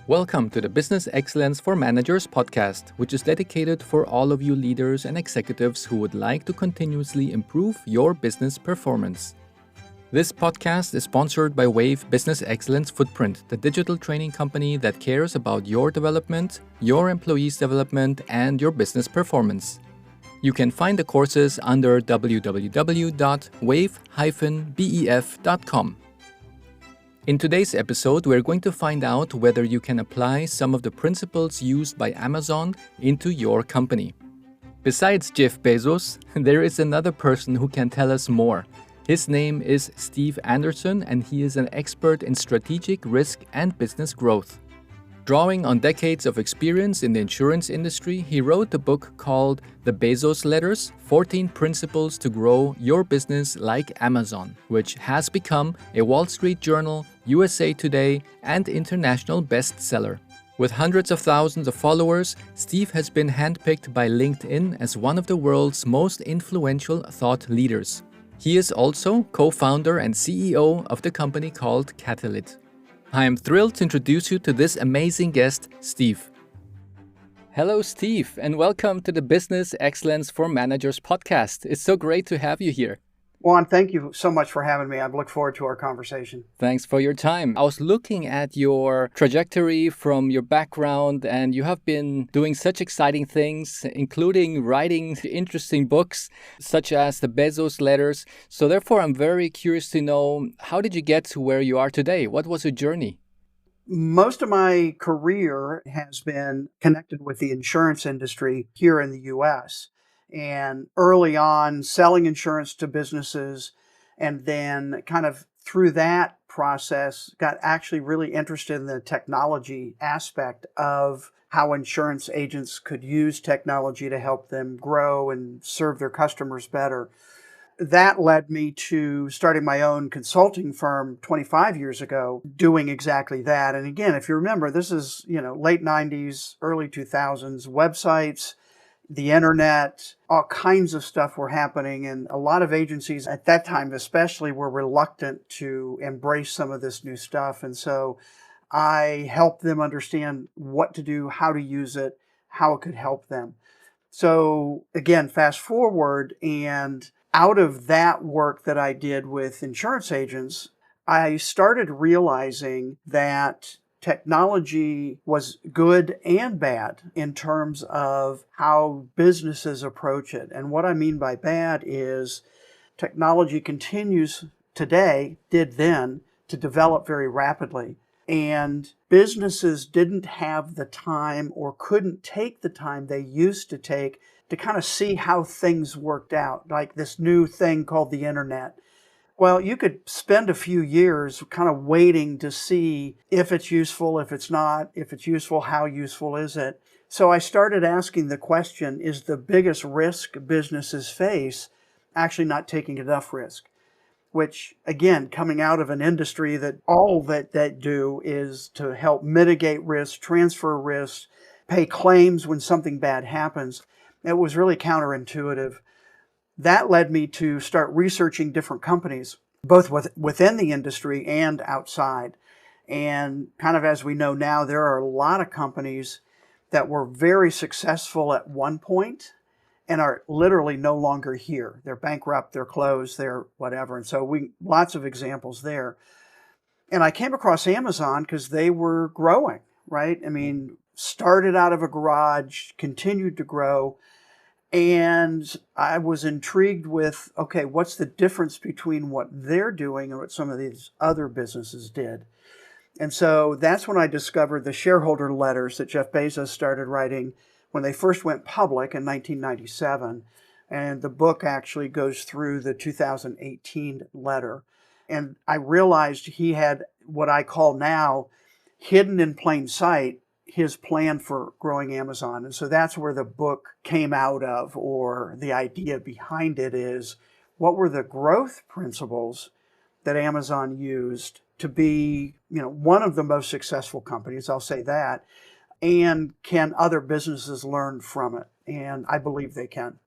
Welcome to the Business Excellence for Managers podcast, which is dedicated for all of you leaders and executives who would like to continuously improve your business performance. This podcast is sponsored by Wave Business Excellence Footprint, the digital training company that cares about your development, your employees' development, and your business performance. You can find the courses under www.wave-bef.com. In today's episode, we're going to find out whether you can apply some of the principles used by Amazon into your company. Besides Jeff Bezos, there is another person who can tell us more. His name is Steve Anderson, and he is an expert in strategic risk and business growth. Drawing on decades of experience in the insurance industry, he wrote a book called The Bezos Letters, 14 Principles to Grow Your Business Like Amazon, which has become a Wall Street Journal, USA Today, and international bestseller. With hundreds of thousands of followers, Steve has been handpicked by LinkedIn as one of the world's most influential thought leaders. He is also co-founder and CEO of the company called Catalyst. I am thrilled to introduce you to this amazing guest, Steve. Hello, Steve, and welcome to the Business Excellence for Managers podcast. It's so great to have you here. Juan, thank you so much for having me. I look forward to our conversation. Thanks for your time. I was looking at your trajectory from your background, and you have been doing such exciting things, including writing interesting books, such as the Bezos Letters. So therefore, I'm very curious to know, how did you get to where you are today? What was your journey? Most of my career has been connected with the insurance industry here in the U.S., and early on selling insurance to businesses, and then kind of through that process got actually really interested in the technology aspect of how insurance agents could use technology to help them grow and serve their customers better. That led me to starting my own consulting firm 25 years ago, doing exactly that. And again, if you remember, this is, late 90s, early 2000s, websites, the internet, all kinds of stuff were happening. And a lot of agencies at that time especially were reluctant to embrace some of this new stuff. And so I helped them understand what to do, how to use it, how it could help them. So again, fast forward, and out of that work that I did with insurance agents, I started realizing that technology was good and bad in terms of how businesses approach it. And what I mean by bad is technology continues today, did then, to develop very rapidly. And businesses didn't have the time or couldn't take the time they used to take to kind of see how things worked out, like this new thing called the internet. Well, you could spend a few years kind of waiting to see if it's useful, if it's not, if it's useful, how useful is it? So I started asking the question, is the biggest risk businesses face actually not taking enough risk? Which, again, coming out of an industry that all that they do is to help mitigate risk, transfer risk, pay claims when something bad happens. It was really counterintuitive. That led me to start researching different companies, both within the industry and outside. And kind of as we know now, there are a lot of companies that were very successful at one point and are literally no longer here. They're bankrupt, they're closed, they're whatever. And so lots of examples there. And I came across Amazon because they were growing, right? I mean, started out of a garage, continued to grow. And I was intrigued with, okay, what's the difference between what they're doing and what some of these other businesses did? And so that's when I discovered the shareholder letters that Jeff Bezos started writing when they first went public in 1997. And the book actually goes through the 2018 letter. And I realized he had what I call now hidden in plain sight his plan for growing Amazon. And so that's where the book came out of, or the idea behind it is, what were the growth principles that Amazon used to be, one of the most successful companies, I'll say that, and can other businesses learn from it? And I believe they can.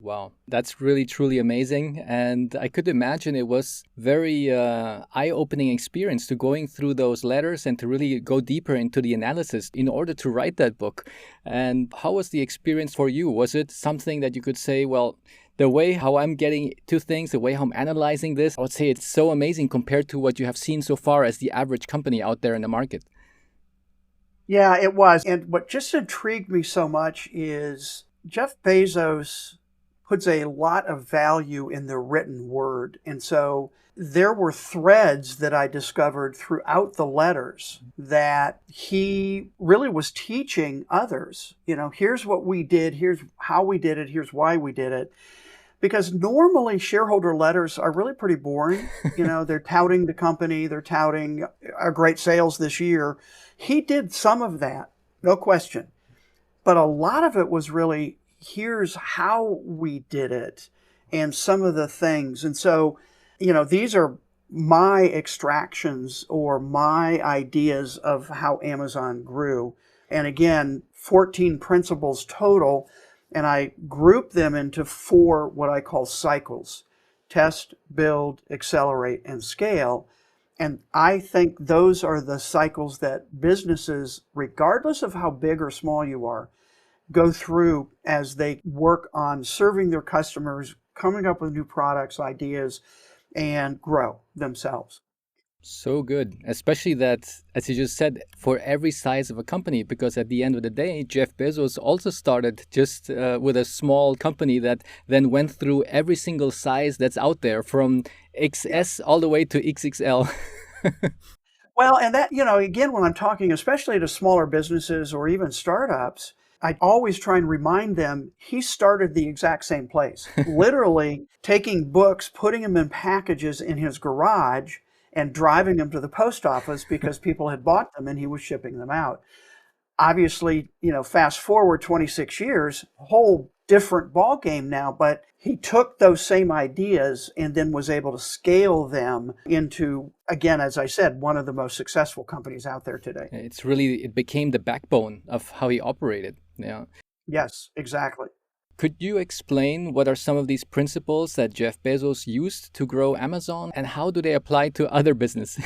Wow, that's really truly amazing. And I could imagine it was very eye-opening experience to going through those letters and to really go deeper into the analysis in order to write that book. And how was the experience for you? Was it something that you could say, well, the way how I'm getting to things, the way how I'm analyzing this, I would say it's so amazing compared to what you have seen so far as the average company out there in the market? Yeah, it was. And what just intrigued me so much is Jeff Bezos puts a lot of value in the written word. And so there were threads that I discovered throughout the letters that he really was teaching others. Here's what we did, here's how we did it, here's why we did it. Because normally shareholder letters are really pretty boring. They're touting the company, they're touting our great sales this year. He did some of that, no question. But a lot of it was really, here's how we did it and some of the things. And so, these are my extractions or my ideas of how Amazon grew. And again, 14 principles total. And I group them into 4 what I call cycles: test, build, accelerate, and scale. And I think those are the cycles that businesses, regardless of how big or small you are, go through as they work on serving their customers, coming up with new products, ideas, and grow themselves. So good, especially that, as you just said, for every size of a company, because at the end of the day, Jeff Bezos also started just with a small company that then went through every single size that's out there from XS all the way to XXL. Well, and that, again, when I'm talking, especially to smaller businesses or even startups, I always try and remind them he started the exact same place, literally taking books, putting them in packages in his garage and driving them to the post office because people had bought them and he was shipping them out. Obviously, fast forward 26 years, whole different ball game now, but he took those same ideas and then was able to scale them into, again, as I said, one of the most successful companies out there today. It became the backbone of how he operated. Yeah. Yes, exactly. Could you explain what are some of these principles that Jeff Bezos used to grow Amazon and how do they apply to other business?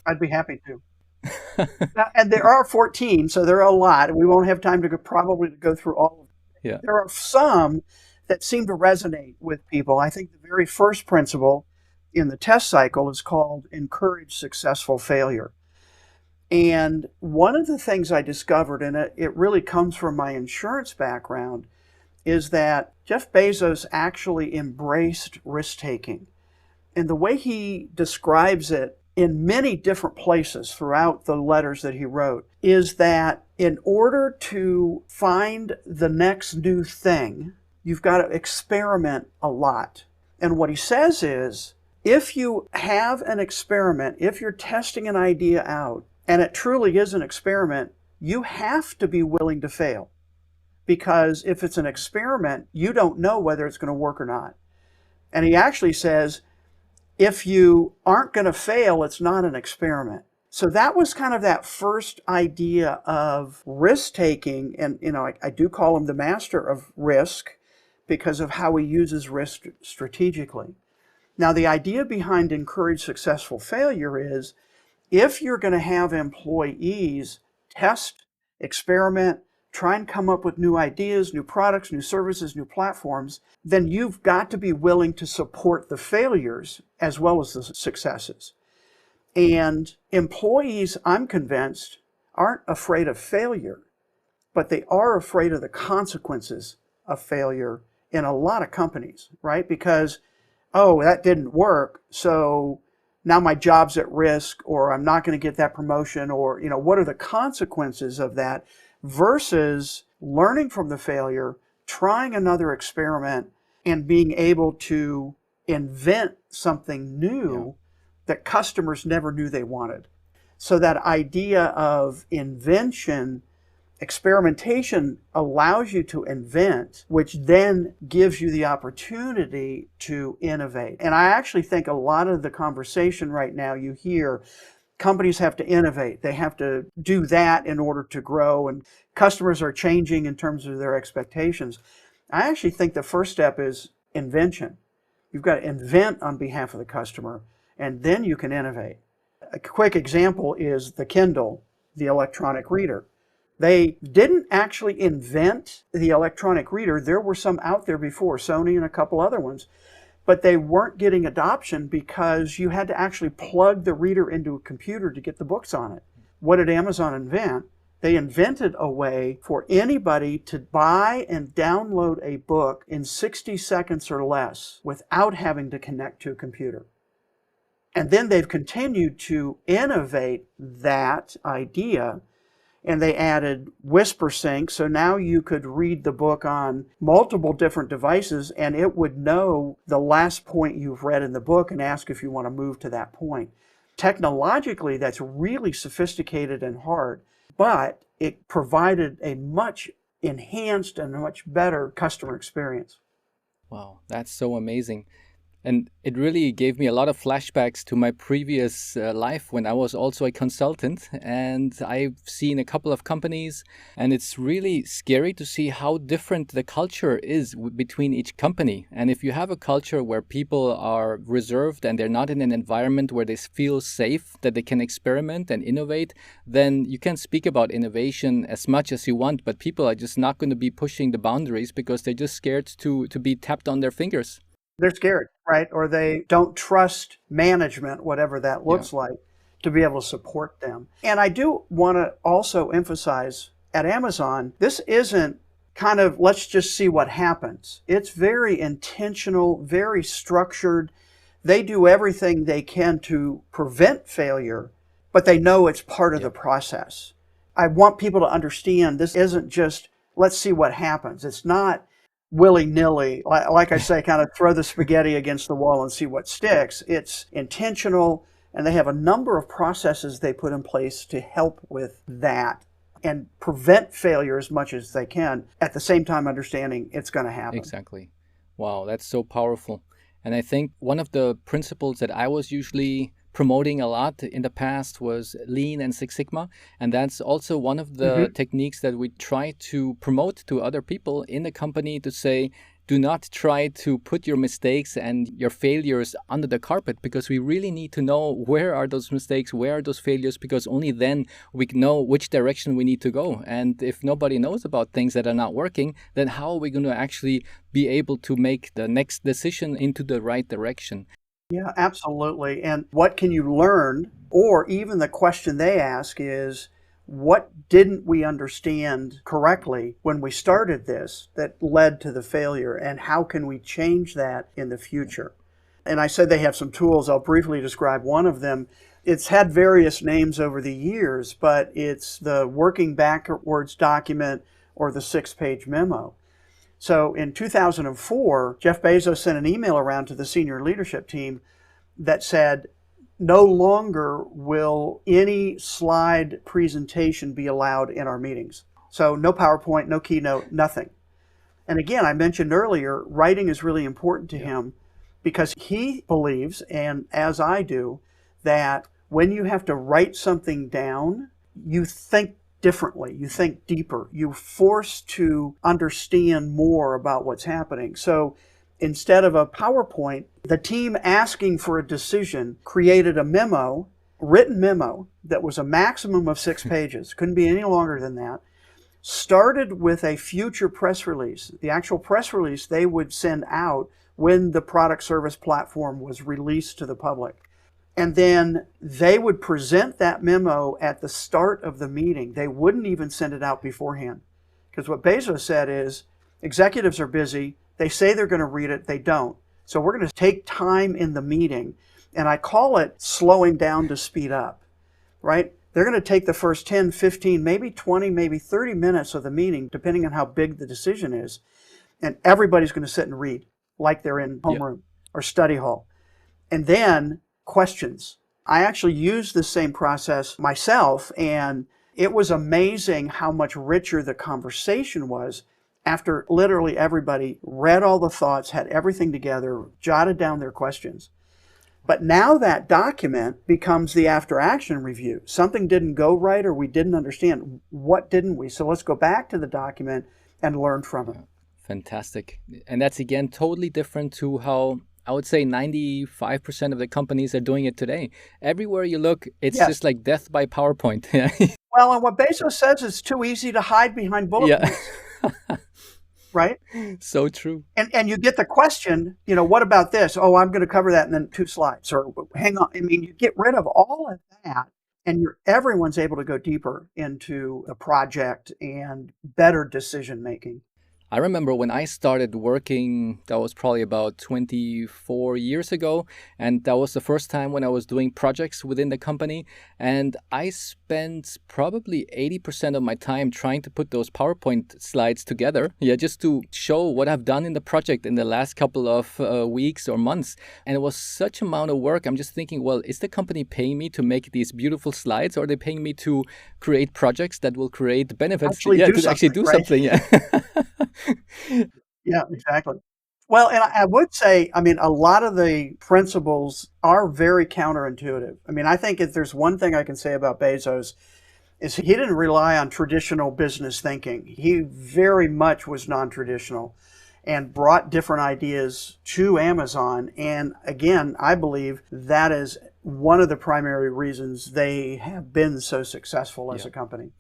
I'd be happy to. And there are 14, so there are a lot. We won't have time to probably go through all of them. Yeah. There are some that seem to resonate with people. I think the very first principle in the test cycle is called encourage successful failure. And one of the things I discovered, and it really comes from my insurance background, is that Jeff Bezos actually embraced risk-taking. And the way he describes it in many different places throughout the letters that he wrote is that in order to find the next new thing, you've got to experiment a lot. And what he says is, if you have an experiment, if you're testing an idea out, and it truly is an experiment, you have to be willing to fail. Because if it's an experiment, you don't know whether it's going to work or not. And he actually says, if you aren't going to fail, it's not an experiment. So that was kind of that first idea of risk-taking. And, I do call him the master of risk because of how he uses risk strategically. Now, the idea behind encourage successful failure is if you're going to have employees test, experiment, try and come up with new ideas, new products, new services, new platforms, then you've got to be willing to support the failures as well as the successes. And employees, I'm convinced, aren't afraid of failure, but they are afraid of the consequences of failure in a lot of companies, right? Because, oh, that didn't work, so now my job's at risk, or I'm not going to get that promotion, or, what are the consequences of that? Versus learning from the failure, trying another experiment, and being able to invent something new that customers never knew they wanted. So that idea of invention, experimentation allows you to invent, which then gives you the opportunity to innovate. And I actually think a lot of the conversation right now you hear, companies have to innovate. They have to do that in order to grow, and customers are changing in terms of their expectations. I actually think the first step is invention. You've got to invent on behalf of the customer, and then you can innovate. A quick example is the Kindle, the electronic reader. They didn't actually invent the electronic reader. There were some out there before, Sony and a couple other ones, but they weren't getting adoption because you had to actually plug the reader into a computer to get the books on it. What did Amazon invent? They invented a way for anybody to buy and download a book in 60 seconds or less without having to connect to a computer. And then they've continued to innovate that idea, and they added Whisper Sync, so now you could read the book on multiple different devices and it would know the last point you've read in the book and ask if you want to move to that point. Technologically, that's really sophisticated and hard, but it provided a much enhanced and a much better customer experience. Wow, that's so amazing. And it really gave me a lot of flashbacks to my previous life when I was also a consultant. And I've seen a couple of companies, and it's really scary to see how different the culture is between each company. And if you have a culture where people are reserved and they're not in an environment where they feel safe, that they can experiment and innovate, then you can speak about innovation as much as you want, but people are just not going to be pushing the boundaries because they're just scared to be tapped on their fingers. They're scared, right? Or they don't trust management, whatever that looks like, to be able to support them. And I do want to also emphasize at Amazon, this isn't kind of let's just see what happens. It's very intentional, very structured. They do everything they can to prevent failure, but they know it's part of the process. I want people to understand this isn't just let's see what happens. It's not willy-nilly, like I say, kind of throw the spaghetti against the wall and see what sticks. It's intentional, and they have a number of processes they put in place to help with that and prevent failure as much as they can, at the same time understanding it's going to happen. Exactly. Wow, that's so powerful. And I think one of the principles that I was usually promoting a lot in the past was Lean and Six Sigma. And that's also one of the techniques that we try to promote to other people in the company, to say, do not try to put your mistakes and your failures under the carpet, because we really need to know where are those mistakes, where are those failures, because only then we know which direction we need to go. And if nobody knows about things that are not working, then how are we going to actually be able to make the next decision into the right direction? Yeah, absolutely. And what can you learn? Or even the question they ask is, what didn't we understand correctly when we started this that led to the failure? And how can we change that in the future? And I said they have some tools. I'll briefly describe one of them. It's had various names over the years, but it's the working backwards document or the 6-page memo. So in 2004, Jeff Bezos sent an email around to the senior leadership team that said, no longer will any slide presentation be allowed in our meetings. So no PowerPoint, no keynote, nothing. And again, I mentioned earlier, writing is really important to him because he believes, and as I do, that when you have to write something down, you think differently, you think deeper, you're forced to understand more about what's happening. So instead of a PowerPoint, the team asking for a decision created a memo, written memo, that was a maximum of 6 pages, couldn't be any longer than that, started with a future press release. The actual press release they would send out when the product service platform was released to the public. And then they would present that memo at the start of the meeting. They wouldn't even send it out beforehand. Because what Bezos said is, executives are busy. They say they're going to read it. They don't. So we're going to take time in the meeting. And I call it slowing down to speed up, right? They're going to take the first 10, 15, maybe 20, maybe 30 minutes of the meeting, depending on how big the decision is. And everybody's going to sit and read like they're in homeroom or study hall. And then questions. I actually used the same process myself, and it was amazing how much richer the conversation was after literally everybody read all the thoughts, had everything together, jotted down their questions. But now that document becomes the after action review. Something didn't go right or we didn't understand. What didn't we? So let's go back to the document and learn from it. Fantastic. And that's again totally different to how I would say 95% of the companies are doing it today. Everywhere you look, it's Yes. just like death by PowerPoint. Well, and what Bezos says is too easy to hide behind bullet Yeah. points, right? So true. And you get the question, what about this? Oh, I'm going to cover that in then 2 slides. Or hang on. I mean, you get rid of all of that, and everyone's able to go deeper into the project and better decision making. I remember when I started working, that was probably about 24 years ago. And that was the first time when I was doing projects within the company. And I spent probably 80% of my time trying to put those PowerPoint slides together. Yeah, just to show what I've done in the project in the last couple of weeks or months. And it was such amount of work. I'm just thinking, well, is the company paying me to make these beautiful slides, or are they paying me to create projects that will create benefits? Actually do Actually something, do right? something. Yeah. Yeah, exactly. Well, and I would say, I mean, a lot of the principles are very counterintuitive. I mean, I think if there's one thing I can say about Bezos is he didn't rely on traditional business thinking. He very much was non-traditional and brought different ideas to Amazon. And again, I believe that is one of the primary reasons they have been so successful as Yeah. a company.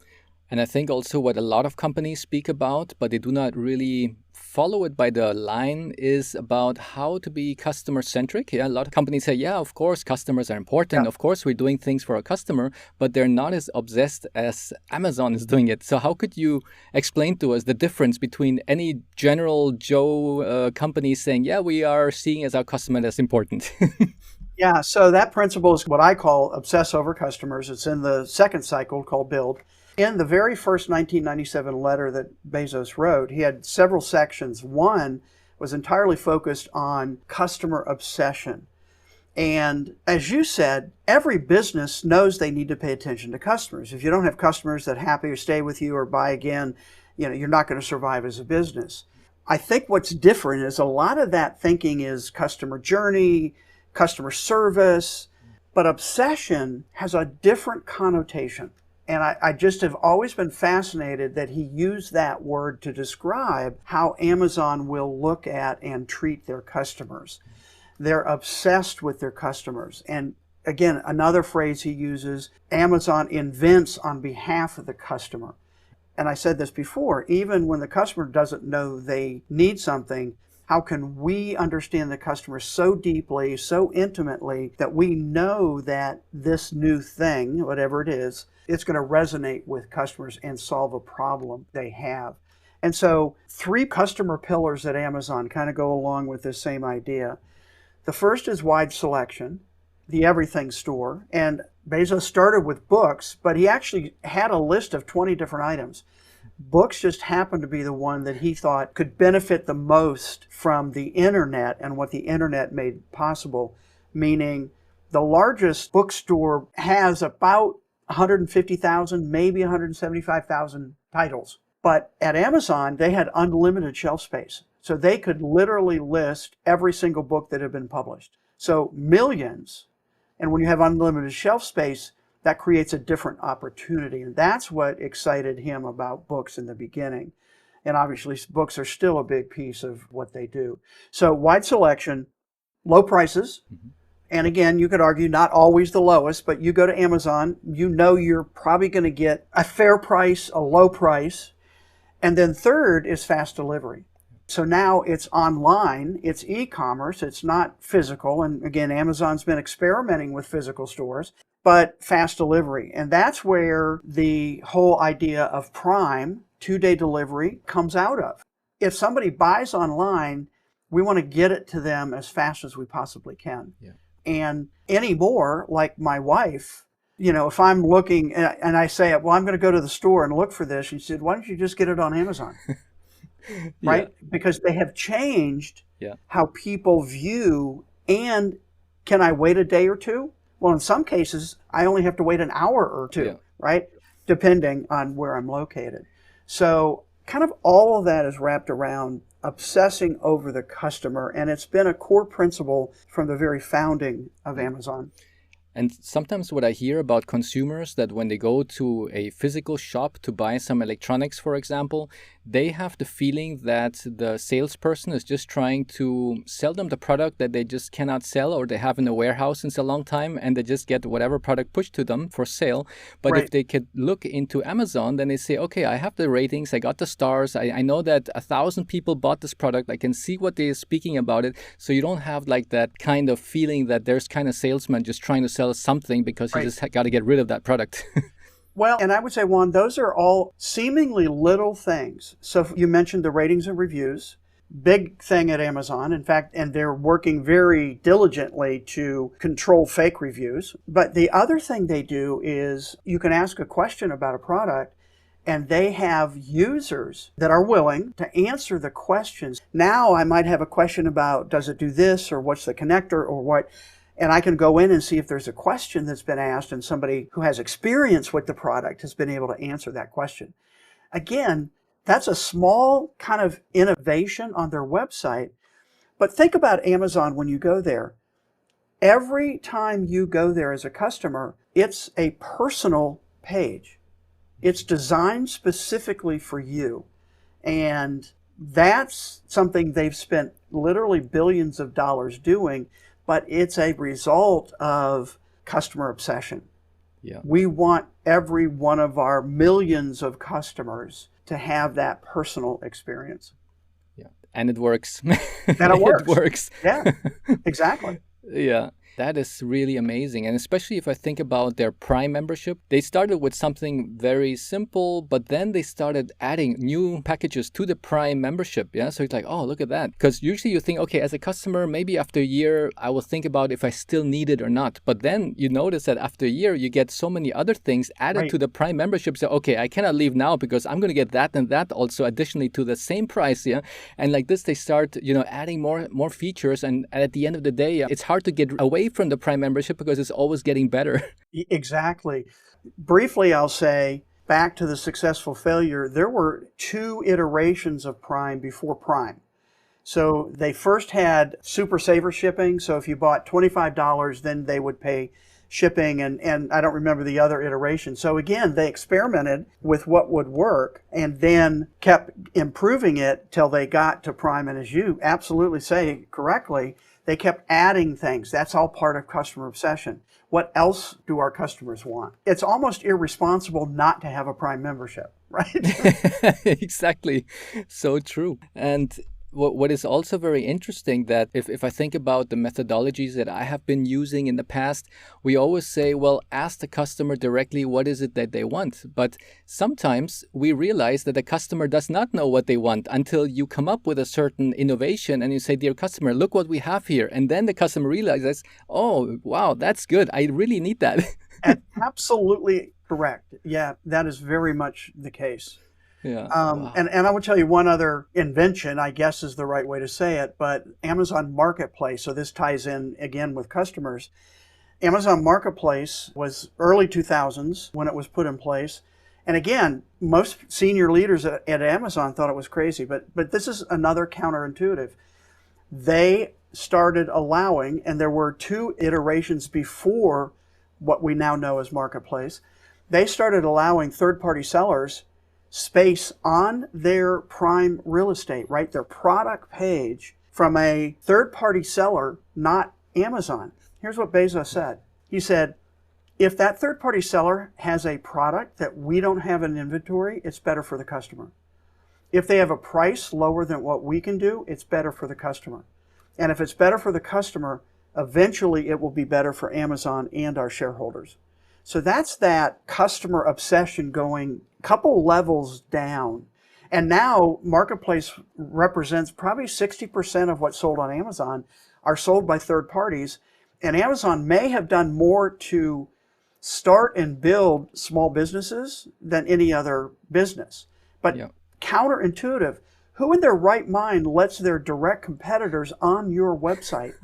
And I think also what a lot of companies speak about, but they do not really follow it by the line, is about how to be customer centric. Yeah, a lot of companies say, yeah, of course, customers are important. Yeah. Of course, we're doing things for a customer, but they're not as obsessed as Amazon is doing it. So how could you explain to us the difference between any general Joe company saying, yeah, we are seeing as our customer as important? Yeah, so that principle is what I call obsess over customers. It's in the second cycle called Build. In the very first 1997 letter that Bezos wrote, he had several sections. One was entirely focused on customer obsession. And as you said, every business knows they need to pay attention to customers. If you don't have customers that happy or stay with you or buy again, you're not going to survive as a business. I think what's different is a lot of that thinking is customer journey, customer service, but obsession has a different connotation. And I just have always been fascinated that he used that word to describe how Amazon will look at and treat their customers. They're obsessed with their customers. And again, another phrase he uses, Amazon invents on behalf of the customer. And I said this before, even when the customer doesn't know they need something, how can we understand the customer so deeply, so intimately, that we know that this new thing, whatever it is, it's going to resonate with customers and solve a problem they have. And so 3 customer pillars at Amazon kind of go along with this same idea. The first is wide selection, the everything store. And Bezos started with books, but he actually had a list of 20 different items. Books just happened to be the one that he thought could benefit the most from the internet and what the internet made possible, meaning the largest bookstore has about 150,000, maybe 175,000 titles. But at Amazon, they had unlimited shelf space. So they could literally list every single book that had been published. So millions. And when you have unlimited shelf space, that creates a different opportunity. And that's what excited him about books in the beginning. And obviously, books are still a big piece of what they do. So wide selection, low prices. Mhm. And again, you could argue not always the lowest, but you go to Amazon, you know you're probably going to get a fair price, a low price. And then third is fast delivery. So now it's online, it's e-commerce, it's not physical. And again, Amazon's been experimenting with physical stores, but fast delivery. And that's where the whole idea of Prime, 2-day delivery, comes out of. If somebody buys online, we want to get it to them as fast as we possibly can. Yeah. And anymore, like my wife, if I'm looking and I say, well, I'm going to go to the store and look for this, she said, why don't you just get it on Amazon? Right? Yeah. Because they have changed Yeah. how people view, and can I wait a day or two? Well, in some cases, I only have to wait an hour or two, Yeah. right? Depending on where I'm located. So kind of all of that is wrapped around obsessing over the customer, and it's been a core principle from the very founding of Amazon. And sometimes what I hear about consumers that when they go to a physical shop to buy some electronics, for example, they have the feeling that the salesperson is just trying to sell them the product that they just cannot sell or they have in a warehouse since a long time and they just get whatever product pushed to them for sale. But if they could look into Amazon, then they say, okay, I have the ratings, I got the stars, I know that 1,000 people bought this product, I can see what they're speaking about it. So you don't have like that kind of feeling that there's kind of salesman just trying to sell something because you just got to get rid of that product. Well, and I would say, Juan, those are all seemingly little things. So you mentioned the ratings and reviews, big thing at Amazon. In fact, and they're working very diligently to control fake reviews. But the other thing they do is you can ask a question about a product and they have users that are willing to answer the questions. Now I might have a question about, does it do this, or what's the connector, or what? And I can go in and see if there's a question that's been asked and somebody who has experience with the product has been able to answer that question. Again, that's a small kind of innovation on their website. But think about Amazon when you go there. Every time you go there as a customer, it's a personal page. It's designed specifically for you. And that's something they've spent literally billions of dollars doing. But it's a result of customer obsession. Yeah. We want every one of our millions of customers to have that personal experience. Yeah, and it works. And it works. It works. Yeah, exactly. Yeah. That is really amazing. And especially if I think about their Prime membership, they started with something very simple, but then they started adding new packages to the Prime membership. Yeah. So it's like, oh, look at that. Because usually you think, okay, as a customer, maybe after a year, I will think about if I still need it or not. But then you notice that after a year, you get so many other things added to the Prime membership. So, okay, I cannot leave now because I'm going to get that and that also additionally to the same price. Yeah. And like this, they start, adding more features. And at the end of the day, it's hard to get away from the Prime membership because it's always getting better. Exactly. Briefly, I'll say, back to the successful failure, there were 2 iterations of Prime before Prime. So they first had Super Saver shipping. So if you bought $25, then they would pay shipping, and I don't remember the other iteration. So again, they experimented with what would work and then kept improving it till they got to Prime. And as you absolutely say correctly, they kept adding things. That's all part of customer obsession. What else do our customers want? It's almost irresponsible not to have a Prime membership, right? Exactly. So true. And what is also very interesting that if I think about the methodologies that I have been using in the past, we always say, well, ask the customer directly what is it that they want. But sometimes we realize that the customer does not know what they want until you come up with a certain innovation and you say, dear customer, look what we have here. And then the customer realizes, oh, wow, that's good. I really need that. Absolutely correct. Yeah, that is very much the case. Yeah. Wow. And I will tell you one other invention, I guess is the right way to say it, but Amazon Marketplace. So this ties in again with customers. Amazon Marketplace was early 2000s when it was put in place. And again, most senior leaders at Amazon thought it was crazy, but this is another counterintuitive. They started allowing, and there were 2 iterations before what we now know as Marketplace, they started allowing third-party sellers space on their Prime real estate, right? Their product page from a third-party seller, not Amazon. Here's what Bezos said. He said, if that third-party seller has a product that we don't have in inventory, it's better for the customer. If they have a price lower than what we can do, it's better for the customer. And if it's better for the customer, eventually it will be better for Amazon and our shareholders. So that's that customer obsession going a couple levels down. And now Marketplace represents probably 60% of what's sold on Amazon are sold by third parties. And Amazon may have done more to start and build small businesses than any other business. But counterintuitive, who in their right mind lets their direct competitors on your website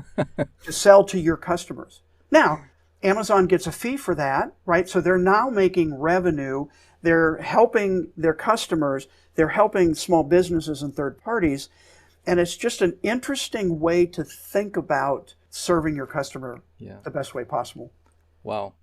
to sell to your customers? Now, Amazon gets a fee for that, right? So they're now making revenue. They're helping their customers. They're helping small businesses and third parties. And it's just an interesting way to think about serving your customer the best way possible. Wow.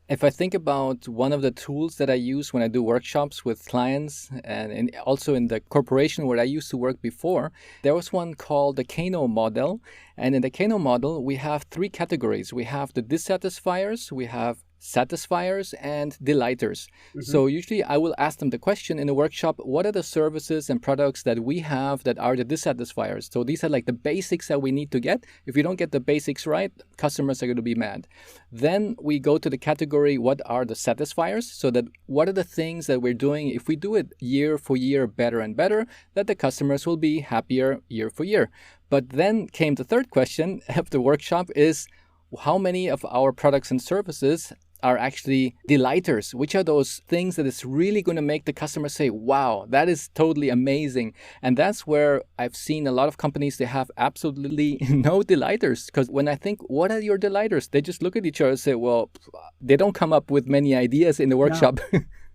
If I think about one of the tools that I use when I do workshops with clients and also in the corporation where I used to work before, there was one called the Kano model. And in the Kano model, we have three categories. We have the dissatisfiers, we have satisfiers, and delighters. Hmm. So usually I will ask them the question in the workshop, what are the services and products that we have that are the dissatisfiers? So these are like the basics that we need to get. If we don't get the basics right, customers are going to be mad. Then we go to the category, what are the satisfiers? So that what are the things that we're doing, if we do it year for year better and better, that the customers will be happier year for year. But then came the third question of the workshop is, how many of our products and services are actually delighters? Which are those things that is really going to make the customer say, wow, that is totally amazing? And that's where I've seen a lot of companies, they have absolutely no delighters. Because when I think, what are your delighters? They just look at each other and say, well, they don't come up with many ideas in the No. workshop.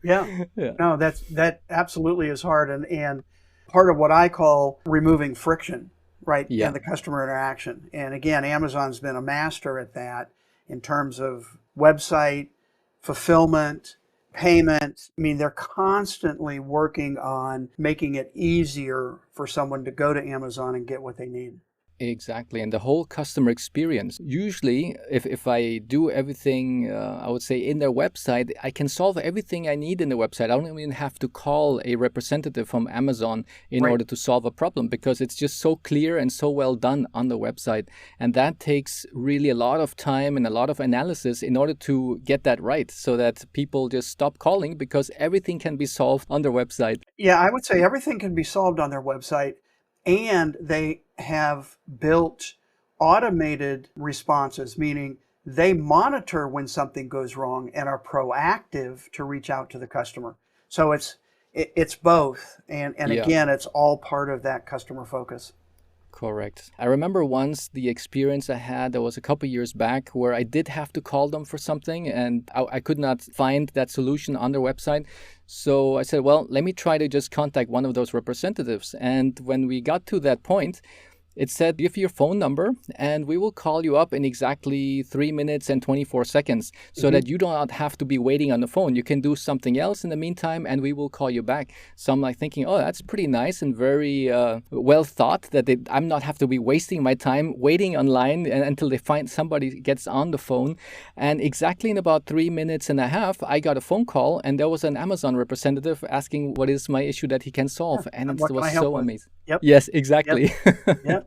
Yeah. Yeah. No, that absolutely is hard. And part of what I call removing friction, right, Yeah. in the customer interaction. And again, Amazon's been a master at that in terms of website, fulfillment, payment. I mean, they're constantly working on making it easier for someone to go to Amazon and get what they need. Exactly. And the whole customer experience. Usually, if I do everything, I would say in their website, I can solve everything I need in the website. I don't even have to call a representative from Amazon in Right. order to solve a problem because it's just so clear and so well done on the website. And that takes really a lot of time and a lot of analysis in order to get that right so that people just stop calling because everything can be solved on their website. Yeah, I would say everything can be solved on their website, and they have built automated responses, meaning they monitor when something goes wrong and are proactive to reach out to the customer. So it's both, and Yeah. again, it's all part of that customer focus. Correct. I remember once the experience I had, that was a couple years back, where I did have to call them for something and I could not find that solution on their website. So I said, well, let me try to just contact one of those representatives. And when we got to that point, it said, give your phone number and we will call you up in exactly 3 minutes and 24 seconds so Hmm. that you do not have to be waiting on the phone. You can do something else in the meantime and we will call you back. So I'm like thinking, oh, that's pretty nice and very well thought that I'm not have to be wasting my time waiting online until they find somebody gets on the phone. And exactly in about 3 minutes and a half, I got a phone call and there was an Amazon representative asking what is my issue that he can Yeah. solve. And And it what can was I help so with? amazing. Yep. Yes, Yep. exactly. Yep.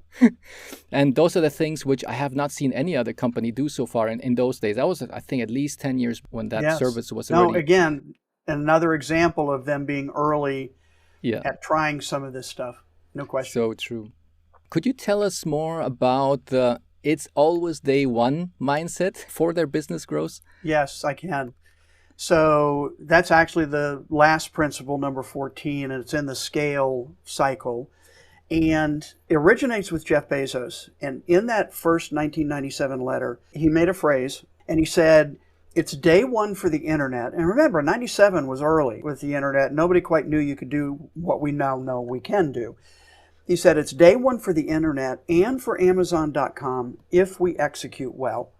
And those are the things which I have not seen any other company do so far in those days. That was, I think, at least 10 years when that Yes. service was No, already, again, another example of them being early yeah, at trying some of this stuff. No question. so true. Could you tell us more about the it's always day one mindset for their business growth? Yes, I can. So that's actually the last principle, number 14, and it's in the scale cycle. And it originates with Jeff Bezos. And in that first 1997 letter, he made a phrase and he said, it's day one for the internet. And remember, 97 was early with the internet. Nobody quite knew you could do what we now know we can do. He said, it's day one for the internet and for Amazon.com if we execute well.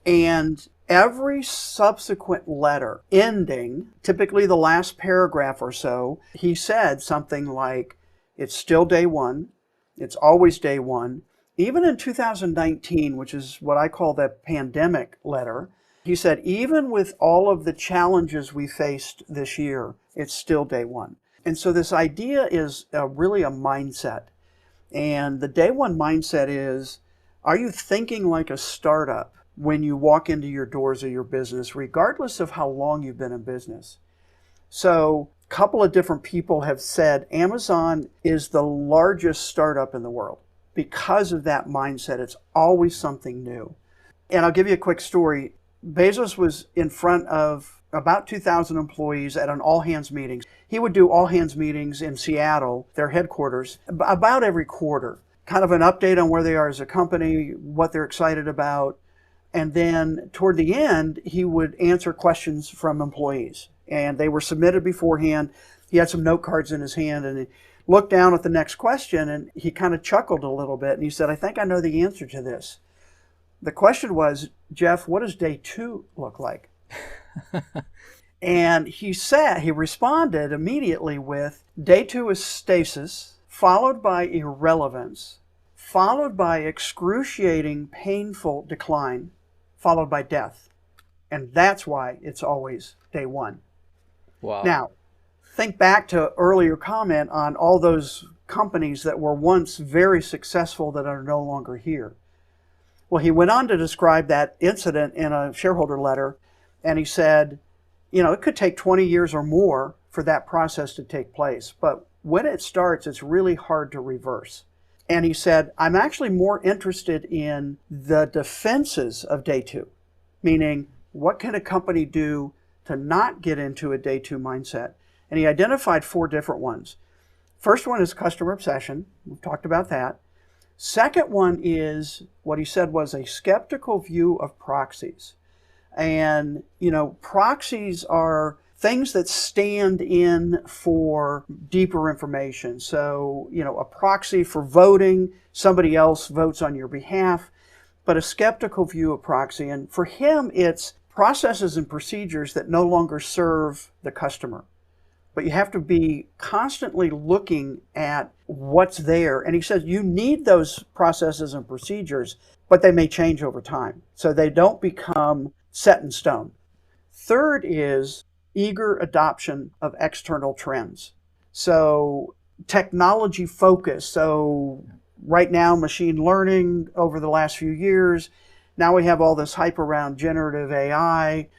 And every subsequent letter ending, typically the last paragraph or so, he said something like, it's still day one, it's always day one. Even in 2019, which is what I call the pandemic letter, he said, even with all of the challenges we faced this year, it's still day one. And so this idea is really a mindset. And the day one mindset is, are you thinking like a startup when you walk into your doors of your business, regardless of how long you've been in business? So a couple of different people have said Amazon is the largest startup in the world because of that mindset. It's always something new. And I'll give you a quick story. Bezos was in front of about 2,000 employees at an all-hands meeting. He would do all-hands meetings in Seattle, their headquarters, about every quarter. Kind of an update on where they are as a company, what they're excited about. And then toward the end, he would answer questions from employees. And they were submitted beforehand. He had some note cards in his hand and he looked down at the next question and he kind of chuckled a little bit. And he said, I think I know the answer to this. The question was, Jeff, what does day two look like? And he responded immediately with, day two is stasis, followed by irrelevance, followed by excruciating, painful decline, followed by death. And that's why it's always day one. Wow. Now, think back to earlier comment on all those companies that were once very successful that are no longer here. Well, he went on to describe that incident in a shareholder letter, and he said, it could take 20 years or more for that process to take place, but when it starts, it's really hard to reverse. And he said, I'm actually more interested in the defenses of day two, meaning what can a company do to not get into a day two mindset? And he identified 4 different ones. First one is customer obsession. We've talked about that. Second one is what he said was a skeptical view of proxies. And, proxies are things that stand in for deeper information. So, a proxy for voting, somebody else votes on your behalf, but a skeptical view of proxy. And for him, it's processes and procedures that no longer serve the customer. But you have to be constantly looking at what's there. And he says you need those processes and procedures, but they may change over time. So they don't become set in stone. Third is eager adoption of external trends. So technology focus. So right now, machine learning over the last few years. Now we have all this hype around generative AI,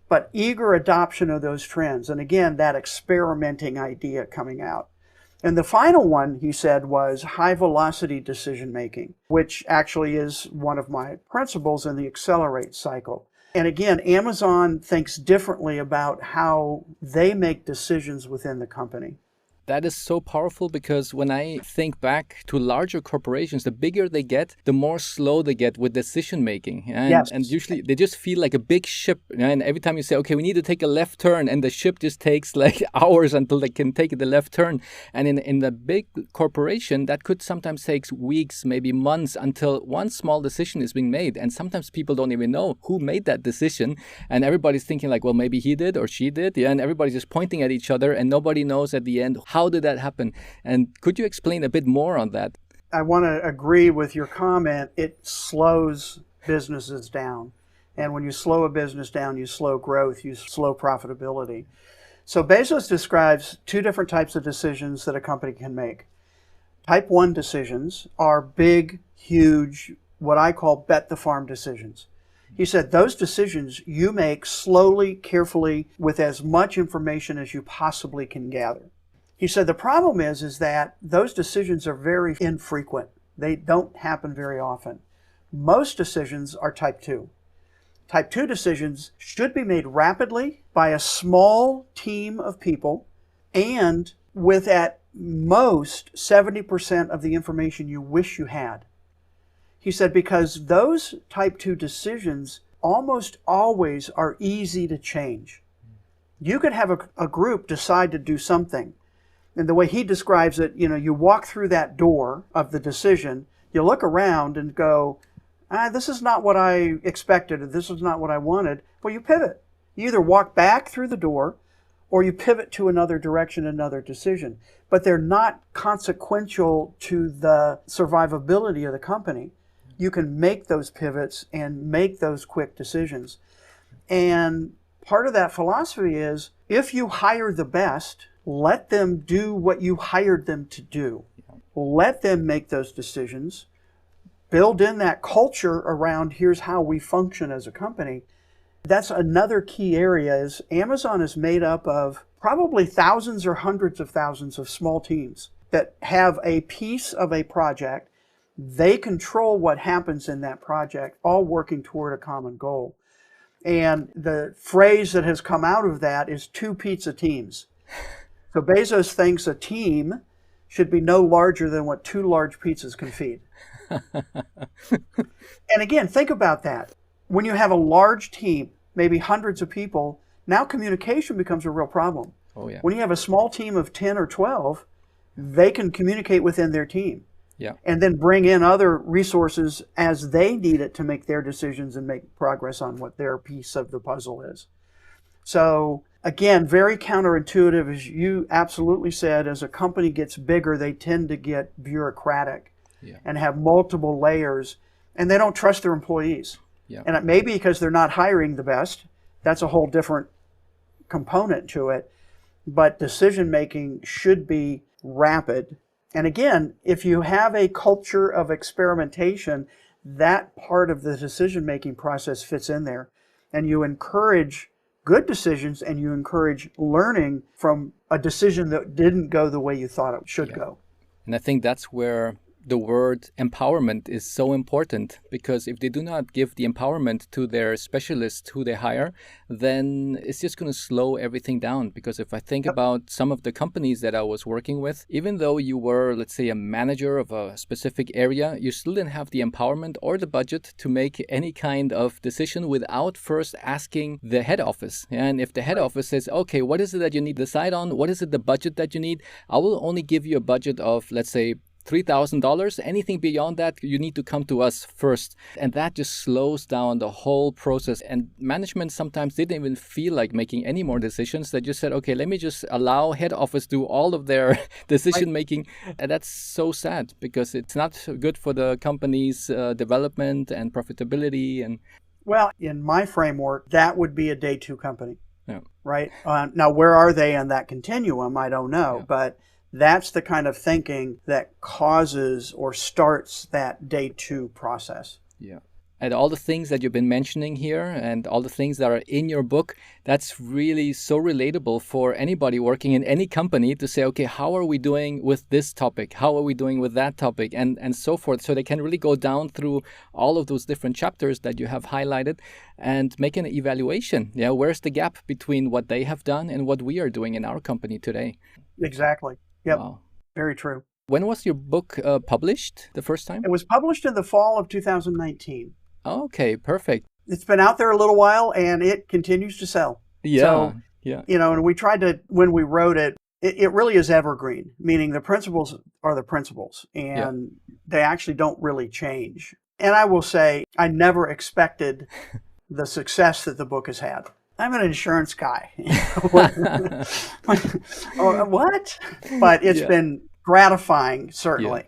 but eager adoption of those trends. And again, that experimenting idea coming out. And the final one, he said, was high velocity decision making, which actually is one of my principles in the accelerate cycle. And again, Amazon thinks differently about how they make decisions within the company. That is so powerful because when I think back to larger corporations, the bigger they get, the more slow they get with decision making. And usually they just feel like a big ship. And every time you say, okay, we need to take a left turn, and the ship just takes like hours until they can take the left turn. And in the big corporation, that could sometimes take weeks, maybe months until one small decision is being made. And sometimes people don't even know who made that decision. And everybody's thinking like, well, maybe he did or she did. Yeah, and everybody's just pointing at each other and nobody knows at the end how did that happen? And could you explain a bit more on that? I want to agree with your comment. It slows businesses down. And when you slow a business down, you slow growth, you slow profitability. So Bezos describes 2 different types of decisions that a company can make. Type 1 decisions are big, huge, what I call bet the farm decisions. He said those decisions you make slowly, carefully, with as much information as you possibly can gather. He said the problem is that those decisions are very infrequent. They don't happen very often. Most decisions are type 2. Type 2 decisions should be made rapidly by a small team of people and with at most 70% of the information you wish you had. He said because those type 2 decisions almost always are easy to change. You could have a group decide to do something. And the way he describes it, you walk through that door of the decision, you look around and go, this is not what I expected, or this is not what I wanted. Well, you pivot. You either walk back through the door or you pivot to another direction, another decision. But they're not consequential to the survivability of the company. You can make those pivots and make those quick decisions. And part of that philosophy is if you hire the best, let them do what you hired them to do. Let them make those decisions. Build in that culture around here's how we function as a company. That's another key area is Amazon is made up of probably thousands or hundreds of thousands of small teams that have a piece of a project. They control what happens in that project, all working toward a common goal. And the phrase that has come out of that is 2 pizza teams. So Bezos thinks a team should be no larger than what 2 large pizzas can feed. And again, think about that. When you have a large team, maybe hundreds of people, now communication becomes a real problem. Oh, yeah. When you have a small team of 10 or 12, they can communicate within their team. Yeah. And then bring in other resources as they need it to make their decisions and make progress on what their piece of the puzzle is. So again, very counterintuitive, as you absolutely said. As a company gets bigger, they tend to get bureaucratic Yeah. and have multiple layers, and they don't trust their employees. Yeah. And it may be because they're not hiring the best. That's a whole different component to it. But decision making should be rapid. And again, if you have a culture of experimentation, that part of the decision making process fits in there. And you encourage good decisions and you encourage learning from a decision that didn't go the way you thought it should go. And I think that's where the word empowerment is so important, because if they do not give the empowerment to their specialists who they hire, then it's just going to slow everything down. Because if I think about some of the companies that I was working with, even though you were, let's say, a manager of a specific area, you still didn't have the empowerment or the budget to make any kind of decision without first asking the head office. And if the head office says, okay, what is it that you need to decide on? What is it the budget that you need? I will only give you a budget of, let's say, $3,000. Anything beyond that, you need to come to us first. And that just slows down the whole process. And management sometimes didn't even feel like making any more decisions. They just said, okay, let me just allow head office do all of their decision making. And that's so sad, because it's not good for the company's development and profitability. And well, in my framework, that would be a day two company. Yeah. Right? Now, where are they on that continuum? I don't know. Yeah. But that's the kind of thinking that causes or starts that day two process. Yeah. And all the things that you've been mentioning here and all the things that are in your book, that's really so relatable for anybody working in any company to say, okay, how are we doing with this topic? How are we doing with that topic? And so forth. So they can really go down through all of those different chapters that you have highlighted and make an evaluation. Yeah, where's the gap between what they have done and what we are doing in our company today? Exactly. Yep. Wow. Very true. When was your book published the first time? It was published in the fall of 2019. Okay, perfect. It's been out there a little while and it continues to sell. Yeah. So, yeah. And we tried to, when we wrote it, it really is evergreen, meaning the principles are the principles and they actually don't really change. And I will say, I never expected the success that the book has had. I'm an insurance guy. What? But it's been gratifying, certainly,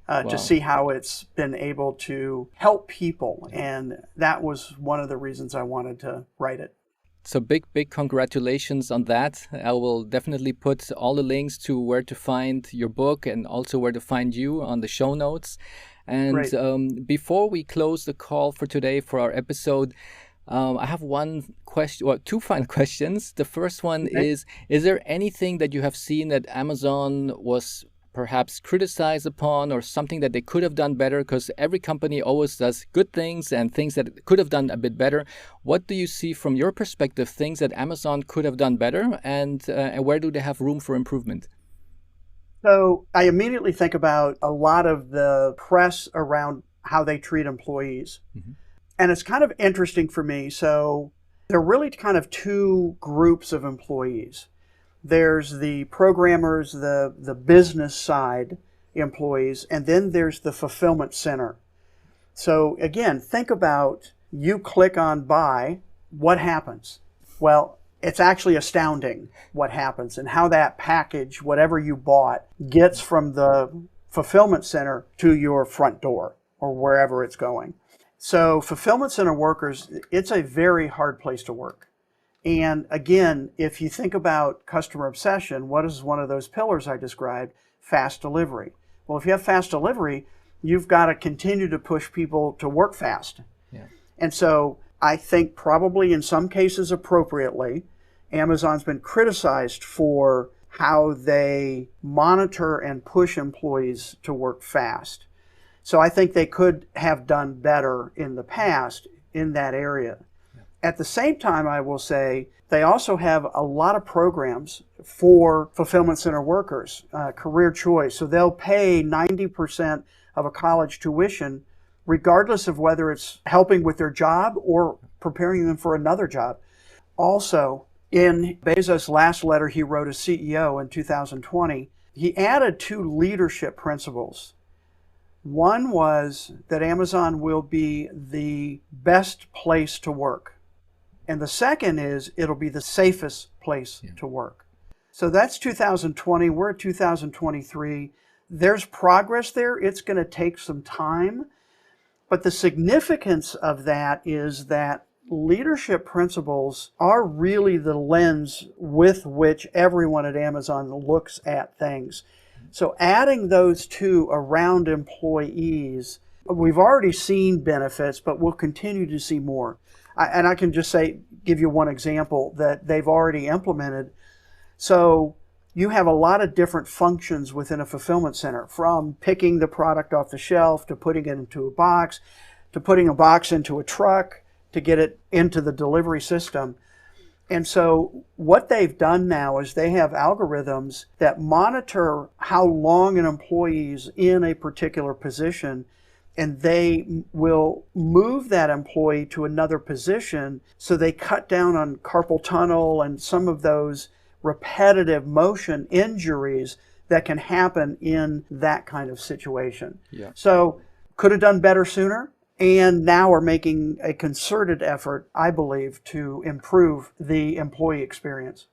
to see how it's been able to help people. And that was one of the reasons I wanted to write it. So big congratulations on that. I will definitely put all the links to where to find your book and also where to find you on the show notes. And before we close the call for today for our episode, I have one question, well, two final questions. The first one is there anything that you have seen that Amazon was perhaps criticized upon or something that they could have done better? Because every company always does good things and things that it could have done a bit better. What do you see from your perspective, things that Amazon could have done better, and where do they have room for improvement? So I immediately think about a lot of the press around how they treat employees. Mm-hmm. And it's kind of interesting for me. So there are really kind of two groups of employees. There's the programmers, the business side employees, and then there's the fulfillment center. So again, think about, you click on buy, what happens? Well, it's actually astounding what happens and how that package, whatever you bought, gets from the fulfillment center to your front door or wherever it's going. So fulfillment center workers, it's a very hard place to work. And again, if you think about customer obsession, what is one of those pillars I described? Fast delivery. Well, if you have fast delivery, you've got to continue to push people to work fast. Yeah. And so I think probably in some cases appropriately, Amazon's been criticized for how they monitor and push employees to work fast. So I think they could have done better in the past in that area. Yeah. At the same time, I will say they also have a lot of programs for fulfillment center workers, career choice. So they'll pay 90% of a college tuition, regardless of whether it's helping with their job or preparing them for another job. Also, in Bezos' last letter he wrote as CEO in 2020, he added 2 leadership principles. One was that Amazon will be the best place to work. And the second is it'll be the safest place Yeah. to work. So that's 2020. We're at 2023. There's progress there. It's going to take some time. But the significance of that is that leadership principles are really the lens with which everyone at Amazon looks at things. So adding those two around employees, we've already seen benefits, but we'll continue to see more. And I can just give you one example that they've already implemented. So you have a lot of different functions within a fulfillment center, from picking the product off the shelf to putting it into a box, to putting a box into a truck, to get it into the delivery system. And so what they've done now is they have algorithms that monitor how long an employee is in a particular position, and they will move that employee to another position, so they cut down on carpal tunnel and some of those repetitive motion injuries that can happen in that kind of situation. Yeah. So could have done better sooner, and now we're making a concerted effort, I believe, to improve the employee experience.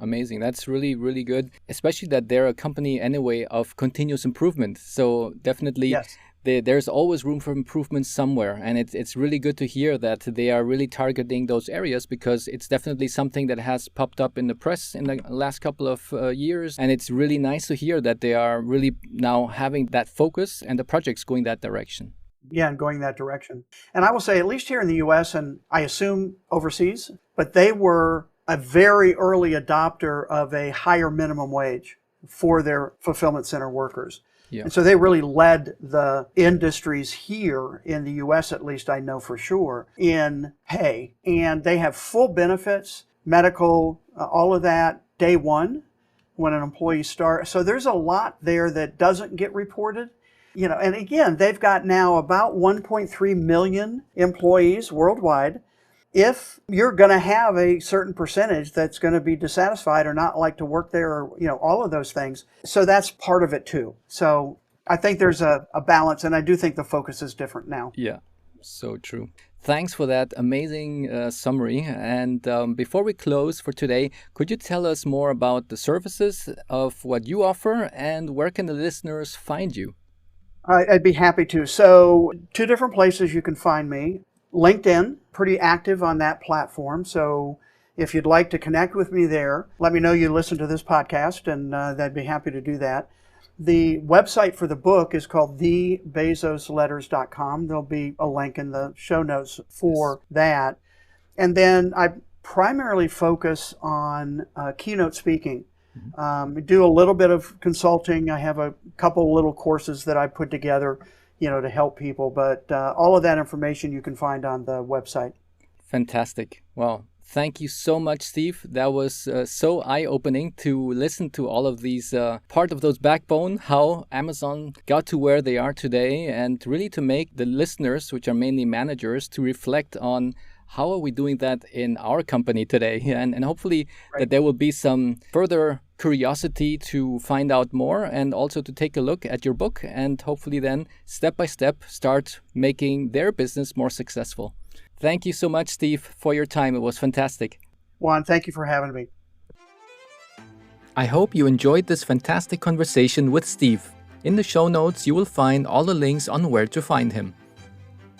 Amazing. That's really, really good, especially that they're a company anyway of continuous improvement. So definitely Yes. there's always room for improvement somewhere. And it's really good to hear that they are really targeting those areas, because it's definitely something that has popped up in the press in the last couple of years. And it's really nice to hear that they are really now having that focus and the projects going that direction. Yeah, and going that direction. And I will say, at least here in the US, and I assume overseas, but they were a very early adopter of a higher minimum wage for their fulfillment center workers. Yeah. And so they really led the industries here in the US, at least I know for sure, in pay. And they have full benefits, medical, all of that, day one when an employee starts. So there's a lot there that doesn't get reported. And again, they've got now about 1.3 million employees worldwide. If you're going to have a certain percentage that's going to be dissatisfied or not like to work there, or, all of those things. So that's part of it too. So I think there's a balance, and I do think the focus is different now. Yeah, so true. Thanks for that amazing summary. And before we close for today, could you tell us more about the services of what you offer, and where can the listeners find you? I'd be happy to. So 2 different places you can find me. LinkedIn, pretty active on that platform. So if you'd like to connect with me there, let me know you listen to this podcast, and I'd be happy to do that. The website for the book is called thebezosletters.com. There'll be a link in the show notes for that. And then I primarily focus on keynote speaking. Do a little bit of consulting. I have a couple little courses that I put together, to help people. But all of that information you can find on the website. Fantastic. Well, thank you so much, Steve. That was so eye-opening to listen to all of these part of those backbone, how Amazon got to where they are today, and really to make the listeners, which are mainly managers, to reflect on how are we doing that in our company today? And hopefully that there will be some further curiosity to find out more, and also to take a look at your book, and hopefully then step by step start making their business more successful. Thank you so much, Steve, for your time. It was fantastic. Juan, thank you for having me. I hope you enjoyed this fantastic conversation with Steve. In the show notes, you will find all the links on where to find him.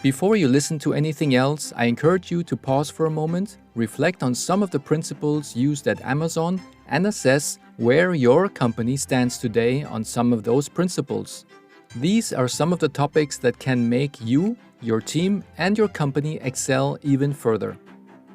Before you listen to anything else, I encourage you to pause for a moment, reflect on some of the principles used at Amazon, and assess where your company stands today on some of those principles. These are some of the topics that can make you, your team, and your company excel even further.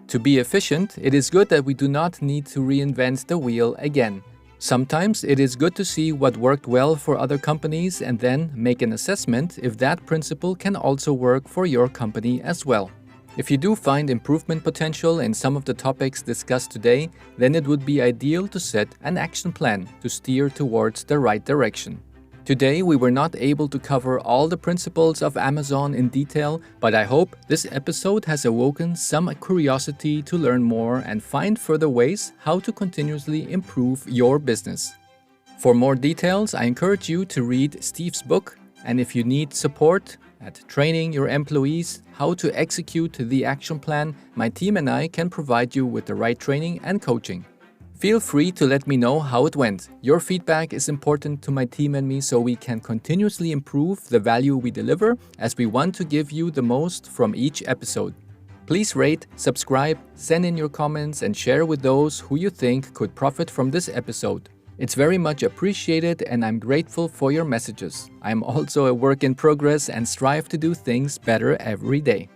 To be efficient, it is good that we do not need to reinvent the wheel again. Sometimes it is good to see what worked well for other companies and then make an assessment if that principle can also work for your company as well. If you do find improvement potential in some of the topics discussed today, then it would be ideal to set an action plan to steer towards the right direction. Today, we were not able to cover all the principles of Amazon in detail, but I hope this episode has awoken some curiosity to learn more and find further ways how to continuously improve your business. For more details, I encourage you to read Steve's book, and if you need support at training your employees how to execute the action plan, my team and I can provide you with the right training and coaching. Feel free to let me know how it went. Your feedback is important to my team and me so we can continuously improve the value we deliver, as we want to give you the most from each episode. Please rate, subscribe, send in your comments, and share with those who you think could profit from this episode. It's very much appreciated, and I'm grateful for your messages. I'm also a work in progress and strive to do things better every day.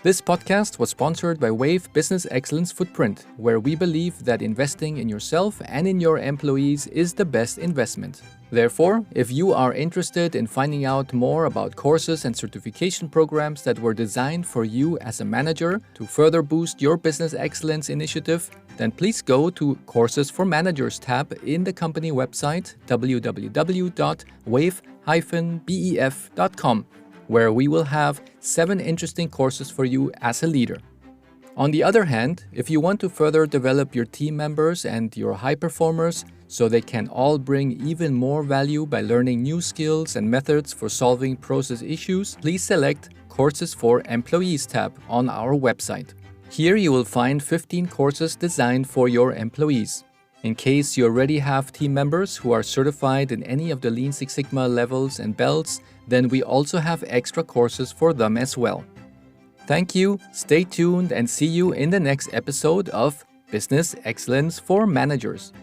This podcast was sponsored by Wave Business Excellence Footprint, where we believe that investing in yourself and in your employees is the best investment. Therefore, if you are interested in finding out more about courses and certification programs that were designed for you as a manager to further boost your business excellence initiative, then please go to Courses for Managers tab in the company website www.wave-bef.com, where we will have 7 interesting courses for you as a leader. On the other hand, if you want to further develop your team members and your high performers so they can all bring even more value by learning new skills and methods for solving process issues, please select Courses for Employees tab on our website. Here you will find 15 courses designed for your employees. In case you already have team members who are certified in any of the Lean Six Sigma levels and belts, then we also have extra courses for them as well. Thank you, stay tuned, and see you in the next episode of Business Excellence for Managers.